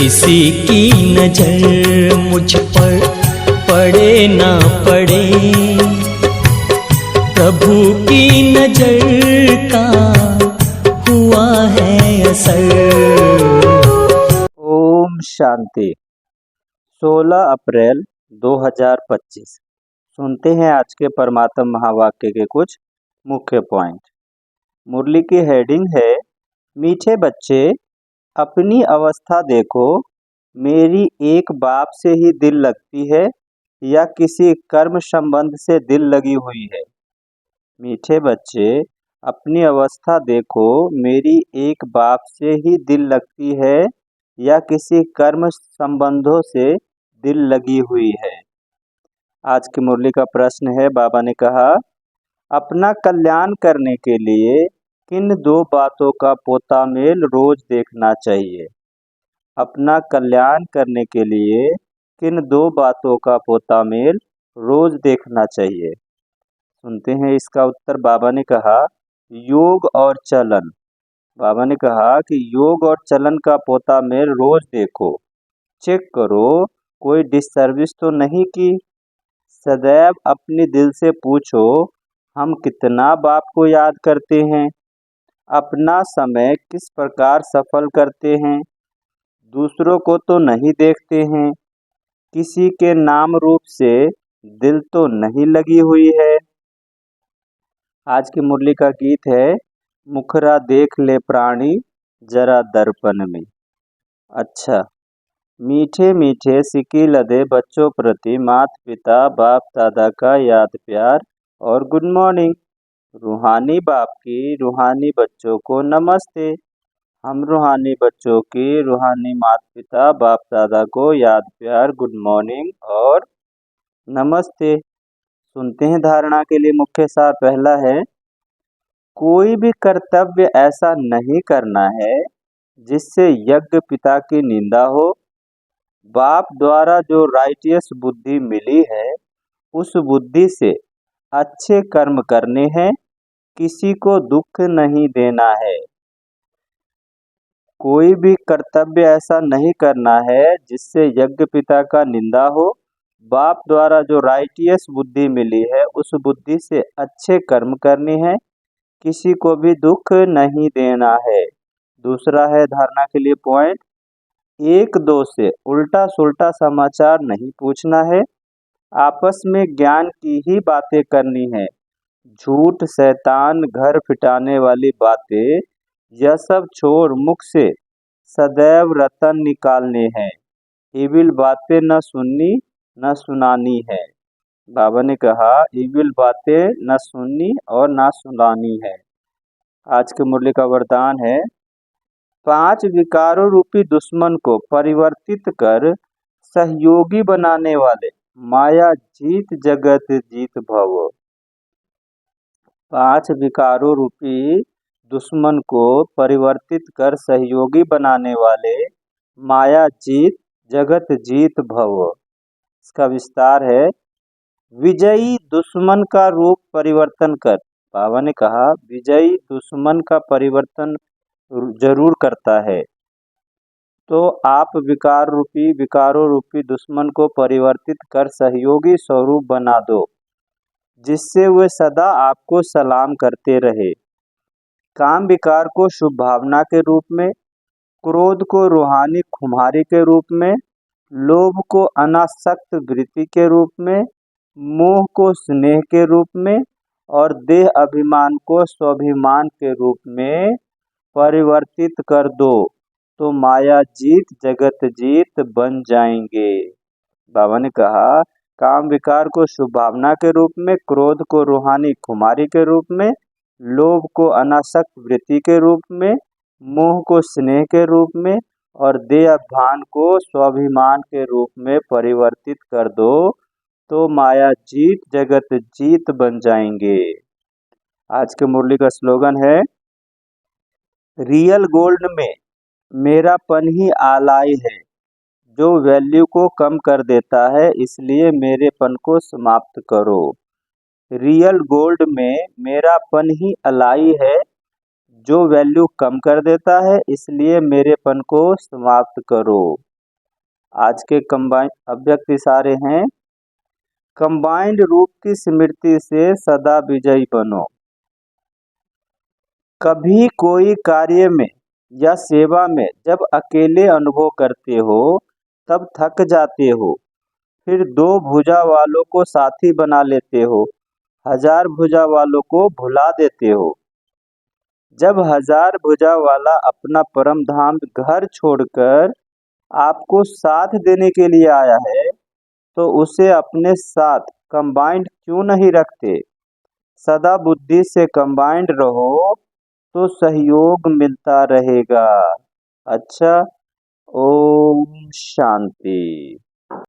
किसी की नजर मुझ पर पड़े ना पड़े, प्रभु की नजर का हुआ है असर। ओम शांति। 16 अप्रैल 2025। सुनते हैं आज के परमात्म महावाक्य के कुछ मुख्य पॉइंट। मुरली की हेडिंग है, मीठे बच्चे अपनी अवस्था देखो, मेरी एक बाप से ही दिल लगती है या किसी कर्म संबंध से दिल लगी हुई है। मीठे बच्चे अपनी अवस्था देखो, मेरी एक बाप से ही दिल लगती है या किसी कर्म संबंधों से दिल लगी हुई है। आज की मुरली का प्रश्न है, बाबा ने कहा, अपना कल्याण करने के लिए किन दो बातों का पोता मेल रोज देखना चाहिए। अपना कल्याण करने के लिए किन दो बातों का पोता मेल रोज देखना चाहिए। सुनते हैं इसका उत्तर। बाबा ने कहा, योग और चलन। बाबा ने कहा कि योग और चलन का पोता मेल रोज देखो, चेक करो कोई डिस्टर्बिस तो नहीं की। सदैव अपने दिल से पूछो, हम कितना बाप को याद करते हैं, अपना समय किस प्रकार सफल करते हैं, दूसरों को तो नहीं देखते हैं, किसी के नाम रूप से दिल तो नहीं लगी हुई है। आज की मुरली का गीत है, मुखरा देख ले प्राणी जरा दर्पण में। अच्छा, मीठे मीठे सिक्की लदे बच्चों प्रति माता पिता बाप दादा का याद प्यार और गुड मॉर्निंग। रूहानी बाप की रूहानी बच्चों को नमस्ते। हम रूहानी बच्चों की रूहानी माता पिता बाप दादा को याद प्यार गुड मॉर्निंग और नमस्ते। सुनते हैं धारणा के लिए मुख्य सार। पहला है, कोई भी कर्तव्य ऐसा नहीं करना है जिससे यज्ञ पिता की निंदा हो। बाप द्वारा जो राइटियस बुद्धि मिली है, उस बुद्धि से अच्छे कर्म करने हैं, किसी को दुख नहीं देना है। कोई भी कर्तव्य ऐसा नहीं करना है जिससे यज्ञ पिता का निंदा हो। बाप द्वारा जो राइटियस बुद्धि मिली है, उस बुद्धि से अच्छे कर्म करने हैं, किसी को भी दुख नहीं देना है। दूसरा है धारणा के लिए पॉइंट, एक दो से उल्टा सुल्टा समाचार नहीं पूछना है, आपस में ज्ञान की ही बातें करनी है। झूठ शैतान घर फिटाने वाली बातें यह सब छोड़ मुख से सदैव रतन निकालने हैं। इविल बातें न सुननी न सुनानी है। बाबा ने कहा, इविल बातें न सुननी और न सुनानी है। आज की मुरली का वरदान है, 5 विकारों रूपी दुश्मन को परिवर्तित कर सहयोगी बनाने वाले माया जीत जगत जीत भव। 5 विकारों रूपी दुश्मन को परिवर्तित कर सहयोगी बनाने वाले माया जीत जगत जीत भव। इसका विस्तार है, विजयी दुश्मन का रूप परिवर्तन कर। बाबा ने कहा, विजयी दुश्मन का परिवर्तन जरूर करता है, तो आप विकारों रूपी दुश्मन को परिवर्तित कर सहयोगी स्वरूप बना दो, जिससे वे सदा आपको सलाम करते रहे। काम विकार को शुभ भावना के रूप में, क्रोध को रूहानी खुमारी के रूप में, लोभ को अनासक्त वृत्ति के रूप में, मोह को स्नेह के रूप में और देह अभिमान को स्वाभिमान के रूप में परिवर्तित कर दो, तो माया जीत जगत जीत बन जाएंगे। बाबा ने कहा, काम विकार को शुभ भावना के रूप में, क्रोध को रूहानी खुमारी के रूप में, लोभ को अनासक्त वृत्ति के रूप में, मोह को स्नेह के रूप में और देह अभिमान को स्वाभिमान के रूप में परिवर्तित कर दो, तो माया जीत जगत जीत बन जाएंगे। आज के मुरली का स्लोगन है, रियल गोल्ड में मेरापन ही आलाई है, जो वैल्यू को कम कर देता है, इसलिए मेरेपन को समाप्त करो। रियल गोल्ड में मेरापन ही अलाई है, जो वैल्यू कम कर देता है, इसलिए मेरेपन को समाप्त करो। आज के कंबाइंड अव्यक्त इशारे हैं। कंबाइंड रूप की स्मृति से सदा विजयी बनो। कभी कोई कार्य में या सेवा में जब अकेले अनुभव करते हो तब थक जाते हो, फिर 2 भुजा वालों को साथी बना लेते हो, 1000 भुजा वालों को भुला देते हो। जब 1000 भुजा वाला अपना परम धाम घर छोड़कर आपको साथ देने के लिए आया है, तो उसे अपने साथ कंबाइंड क्यों नहीं रखते। सदा बुद्धि से कंबाइंड रहो तो सहयोग मिलता रहेगा। अच्छा, ओम शांति।